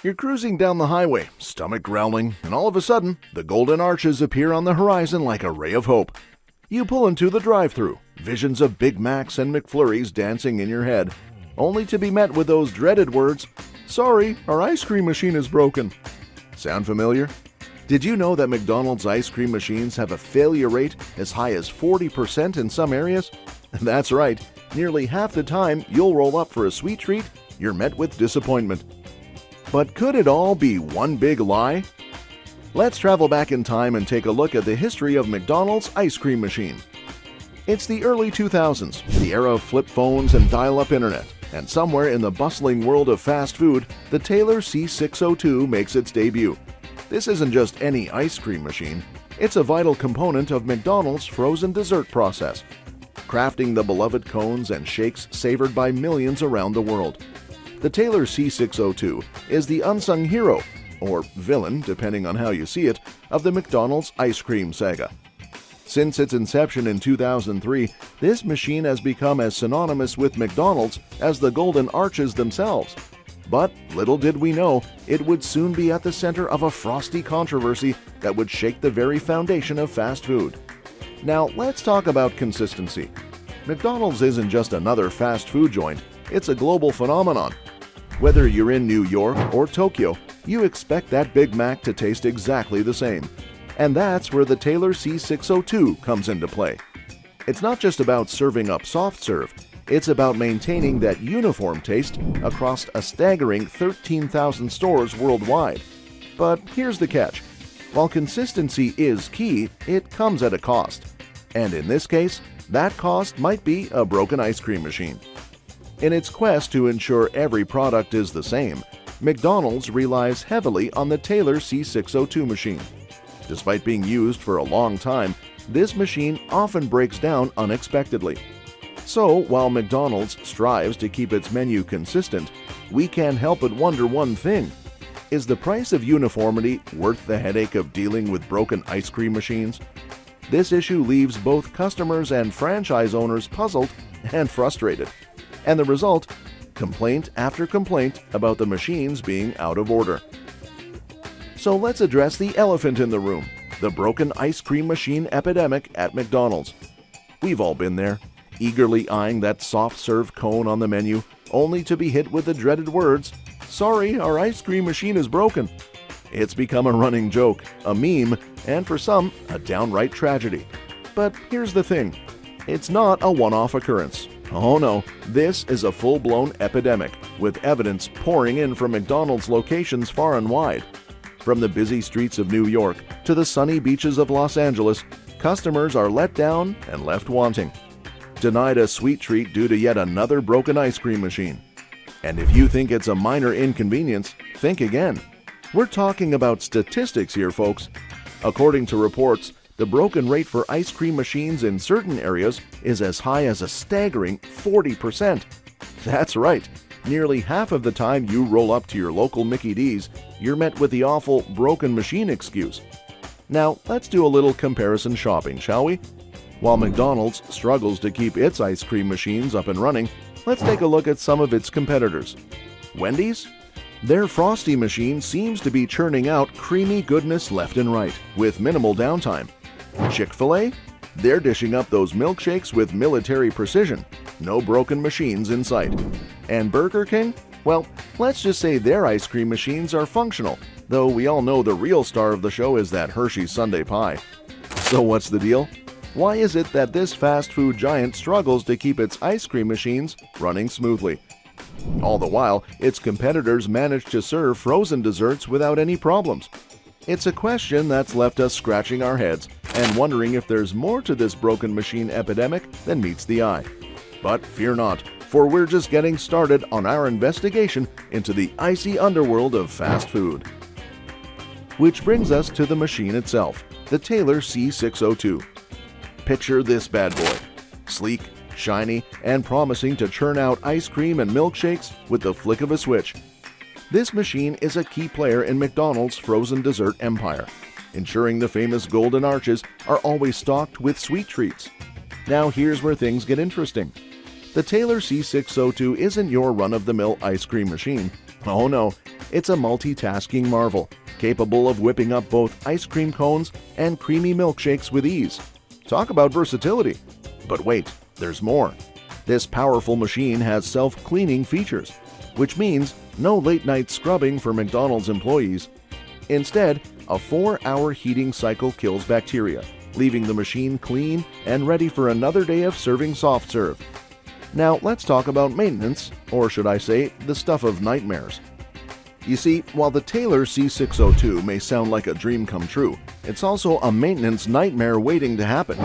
You're cruising down the highway, stomach growling, and all of a sudden, the golden arches appear on the horizon like a ray of hope. You pull into the drive-thru, visions of Big Macs and McFlurries dancing in your head, only to be met with those dreaded words, "Sorry, our ice cream machine is broken." Sound familiar? Did you know that McDonald's ice cream machines have a failure rate as high as 40% in some areas? That's right, nearly half the time you'll roll up for a sweet treat, you're met with disappointment. But could it all be one big lie? Let's travel back in time and take a look at the history of McDonald's ice cream machine. It's the early 2000s, the era of flip phones and dial-up internet, and somewhere in the bustling world of fast food, the Taylor C602 makes its debut. This isn't just any ice cream machine, it's a vital component of McDonald's frozen dessert process, crafting the beloved cones and shakes savored by millions around the world. The Taylor C602 is the unsung hero, or villain depending on how you see it, of the McDonald's ice cream saga. Since its inception in 2003, this machine has become as synonymous with McDonald's as the Golden Arches themselves. But little did we know, it would soon be at the center of a frosty controversy that would shake the very foundation of fast food. Now let's talk about consistency. McDonald's isn't just another fast food joint, it's a global phenomenon. Whether you're in New York or Tokyo, you expect that Big Mac to taste exactly the same. And that's where the Taylor C602 comes into play. It's not just about serving up soft serve, it's about maintaining that uniform taste across a staggering 13,000 stores worldwide. But here's the catch. While consistency is key, it comes at a cost. And in this case, that cost might be a broken ice cream machine. In its quest to ensure every product is the same, McDonald's relies heavily on the Taylor C602 machine. Despite being used for a long time, this machine often breaks down unexpectedly. So, while McDonald's strives to keep its menu consistent, we can't help but wonder one thing. Is the price of uniformity worth the headache of dealing with broken ice cream machines? This issue leaves both customers and franchise owners puzzled and frustrated. And the result? Complaint after complaint about the machines being out of order. So let's address the elephant in the room, the broken ice cream machine epidemic at McDonald's. We've all been there, eagerly eyeing that soft-serve cone on the menu, only to be hit with the dreaded words, "Sorry, our ice cream machine is broken." It's become a running joke, a meme, and for some, a downright tragedy. But here's the thing, it's not a one-off occurrence. Oh no, this is a full-blown epidemic, with evidence pouring in from McDonald's locations far and wide. From the busy streets of New York to the sunny beaches of Los Angeles, customers are let down and left wanting. Denied a sweet treat due to yet another broken ice cream machine. And if you think it's a minor inconvenience, think again. We're talking about statistics here, folks. According to reports, the broken rate for ice cream machines in certain areas is as high as a staggering 40%. That's right, nearly half of the time you roll up to your local Mickey D's, you're met with the awful broken machine excuse. Now, let's do a little comparison shopping, shall we? While McDonald's struggles to keep its ice cream machines up and running, let's take a look at some of its competitors. Wendy's? Their Frosty machine seems to be churning out creamy goodness left and right, with minimal downtime. Chick-fil-A? They're dishing up those milkshakes with military precision. No broken machines in sight. And Burger King? Well, let's just say their ice cream machines are functional, though we all know the real star of the show is that Hershey's Sundae pie. So what's the deal? Why is it that this fast food giant struggles to keep its ice cream machines running smoothly? All the while, its competitors manage to serve frozen desserts without any problems. It's a question that's left us scratching our heads and wondering if there's more to this broken machine epidemic than meets the eye. But fear not, for we're just getting started on our investigation into the icy underworld of fast food. Which brings us to the machine itself, the Taylor C602. Picture this bad boy. Sleek, shiny, and promising to churn out ice cream and milkshakes with the flick of a switch. This machine is a key player in McDonald's frozen dessert empire, ensuring the famous Golden Arches are always stocked with sweet treats. Now here's where things get interesting. The Taylor C602 isn't your run-of-the-mill ice cream machine. Oh no, It's a multitasking marvel, capable of whipping up both ice cream cones and creamy milkshakes with ease. Talk about versatility! But wait, there's more. This powerful machine has self-cleaning features, which means no late-night scrubbing for McDonald's employees. Instead, a 4-hour heating cycle kills bacteria, leaving the machine clean and ready for another day of serving soft serve. Now let's talk about maintenance, or should I say, the stuff of nightmares. You see, while the Taylor C602 may sound like a dream come true, it's also a maintenance nightmare waiting to happen.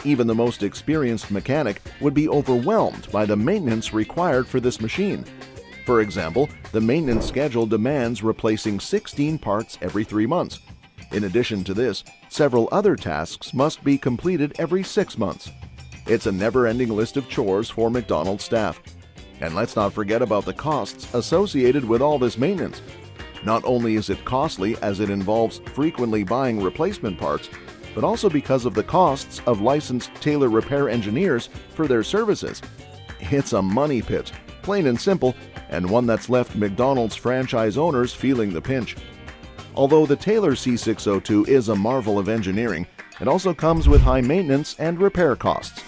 Even the most experienced mechanic would be overwhelmed by the maintenance required for this machine. For example, the maintenance schedule demands replacing 16 parts every 3 months. In addition to this, several other tasks must be completed every 6 months. It's a never-ending list of chores for McDonald's staff. And let's not forget about the costs associated with all this maintenance. Not only is it costly as it involves frequently buying replacement parts, but also because of the costs of licensed Taylor repair engineers for their services. It's a money pit, plain and simple, and one that's left McDonald's franchise owners feeling the pinch. Although the Taylor C602 is a marvel of engineering, it also comes with high maintenance and repair costs.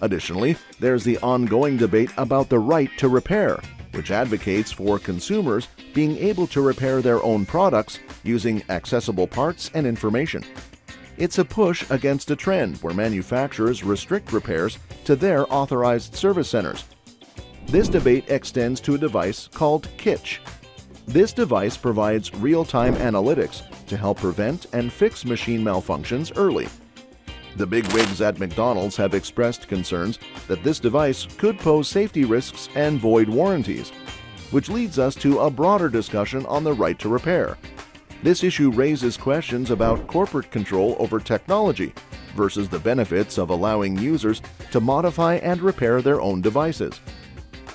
Additionally, there's the ongoing debate about the right to repair, which advocates for consumers being able to repair their own products using accessible parts and information. It's a push against a trend where manufacturers restrict repairs to their authorized service centers. This debate extends to a device called Kitch. This device provides real-time analytics to help prevent and fix machine malfunctions early. The bigwigs at McDonald's have expressed concerns that this device could pose safety risks and void warranties, which leads us to a broader discussion on the right to repair. This issue raises questions about corporate control over technology versus the benefits of allowing users to modify and repair their own devices.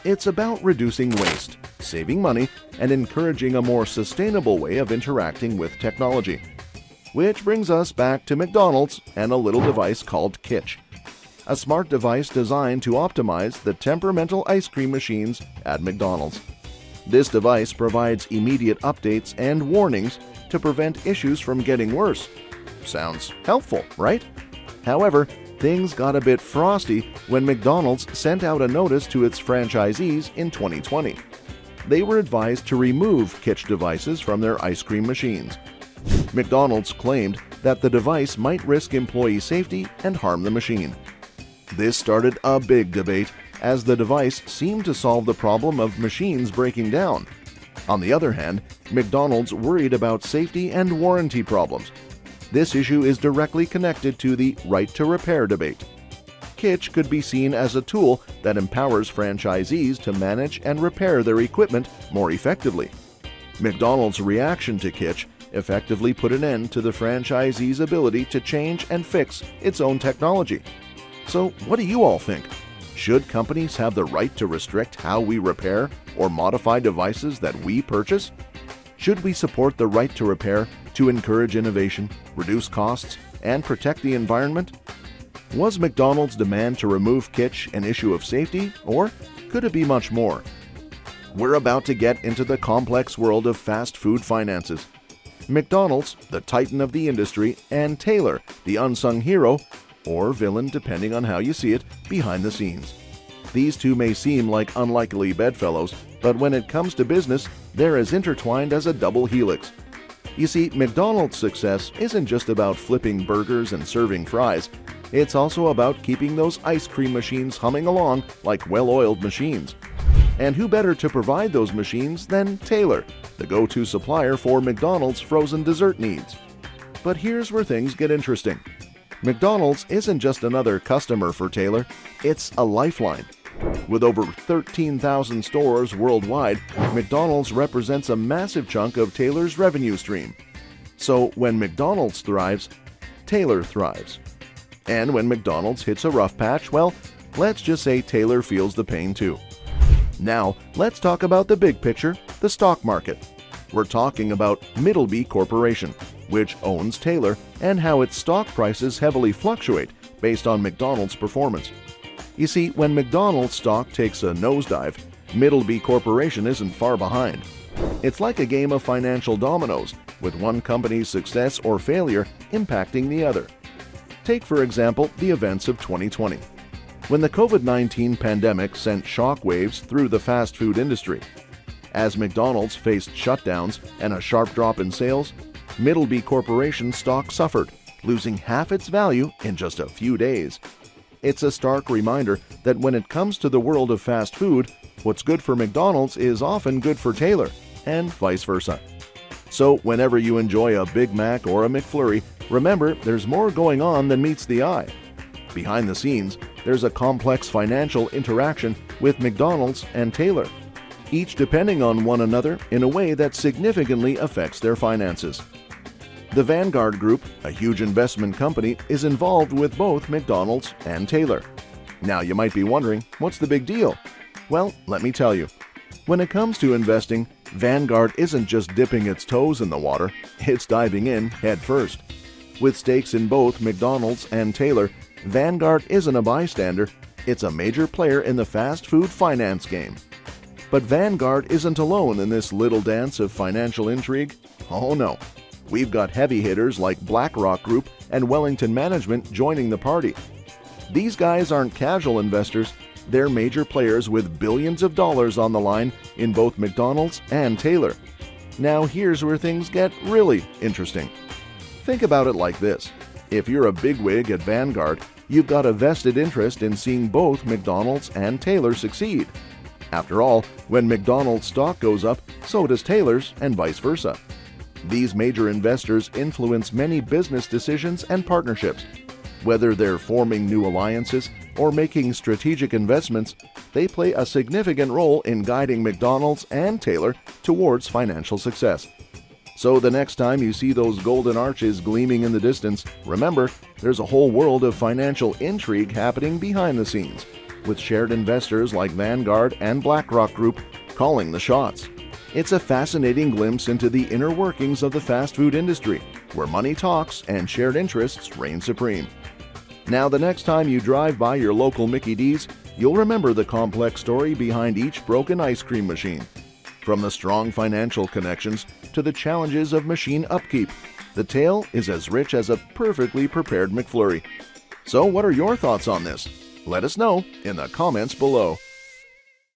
It's about reducing waste, saving money, and encouraging a more sustainable way of interacting with technology. Which brings us back to McDonald's and a little device called Kitch, a smart device designed to optimize the temperamental ice cream machines at McDonald's. This device provides immediate updates and warnings to prevent issues from getting worse. Sounds helpful, right? However, things got a bit frosty when McDonald's sent out a notice to its franchisees in 2020. They were advised to remove Kitch devices from their ice cream machines. McDonald's claimed that the device might risk employee safety and harm the machine. This started a big debate, as the device seemed to solve the problem of machines breaking down. On the other hand, McDonald's worried about safety and warranty problems. This issue is directly connected to the right to repair debate. Kitch could be seen as a tool that empowers franchisees to manage and repair their equipment more effectively. McDonald's reaction to Kitch effectively put an end to the franchisee's ability to change and fix its own technology. So, what do you all think? Should companies have the right to restrict how we repair or modify devices that we purchase? Should we support the right to repair to encourage innovation, reduce costs, and protect the environment? Was McDonald's demand to remove Kitch an issue of safety, or could it be much more? We're about to get into the complex world of fast food finances. McDonald's, the titan of the industry, and Taylor, the unsung hero, or villain depending on how you see it, behind the scenes. These two may seem like unlikely bedfellows, but when it comes to business, they're as intertwined as a double helix. You see, McDonald's success isn't just about flipping burgers and serving fries. It's also about keeping those ice cream machines humming along like well-oiled machines. And who better to provide those machines than Taylor, the go-to supplier for McDonald's frozen dessert needs. But here's where things get interesting. McDonald's isn't just another customer for Taylor, it's a lifeline. With over 13,000 stores worldwide, McDonald's represents a massive chunk of Taylor's revenue stream. So when McDonald's thrives, Taylor thrives. And when McDonald's hits a rough patch, well, let's just say Taylor feels the pain too. Now, let's talk about the big picture, the stock market. We're talking about Middleby Corporation, which owns Taylor, and how its stock prices heavily fluctuate based on McDonald's performance. You see, when McDonald's stock takes a nosedive, Middleby Corporation isn't far behind. It's like a game of financial dominoes, with one company's success or failure impacting the other. Take, for example, the events of 2020. When the COVID-19 pandemic sent shockwaves through the fast food industry. As McDonald's faced shutdowns and a sharp drop in sales, Middleby Corporation stock suffered, losing half its value in just a few days. It's a stark reminder that when it comes to the world of fast food, what's good for McDonald's is often good for Taylor, and vice versa. So whenever you enjoy a Big Mac or a McFlurry, remember there's more going on than meets the eye. Behind the scenes, there's a complex financial interaction with McDonald's and Taylor, each depending on one another in a way that significantly affects their finances. The Vanguard Group, a huge investment company, is involved with both McDonald's and Taylor. Now you might be wondering, what's the big deal? Well, let me tell you. When it comes to investing, Vanguard isn't just dipping its toes in the water, it's diving in head first. With stakes in both McDonald's and Taylor, Vanguard isn't a bystander, it's a major player in the fast food finance game. But Vanguard isn't alone in this little dance of financial intrigue. Oh no. We've got heavy hitters like BlackRock Group and Wellington Management joining the party. These guys aren't casual investors, they're major players with billions of dollars on the line in both McDonald's and Taylor. Now here's where things get really interesting. Think about it like this. If you're a bigwig at Vanguard, you've got a vested interest in seeing both McDonald's and Taylor succeed. After all, when McDonald's stock goes up, so does Taylor's, and vice versa. These major investors influence many business decisions and partnerships. Whether they're forming new alliances or making strategic investments, they play a significant role in guiding McDonald's and Taylor towards financial success. So the next time you see those golden arches gleaming in the distance, remember, there's a whole world of financial intrigue happening behind the scenes, with shared investors like Vanguard and BlackRock Group calling the shots. It's a fascinating glimpse into the inner workings of the fast food industry, where money talks and shared interests reign supreme. Now, the next time you drive by your local Mickey D's, you'll remember the complex story behind each broken ice cream machine. From the strong financial connections to the challenges of machine upkeep, the tale is as rich as a perfectly prepared McFlurry. So what are your thoughts on this? Let us know in the comments below.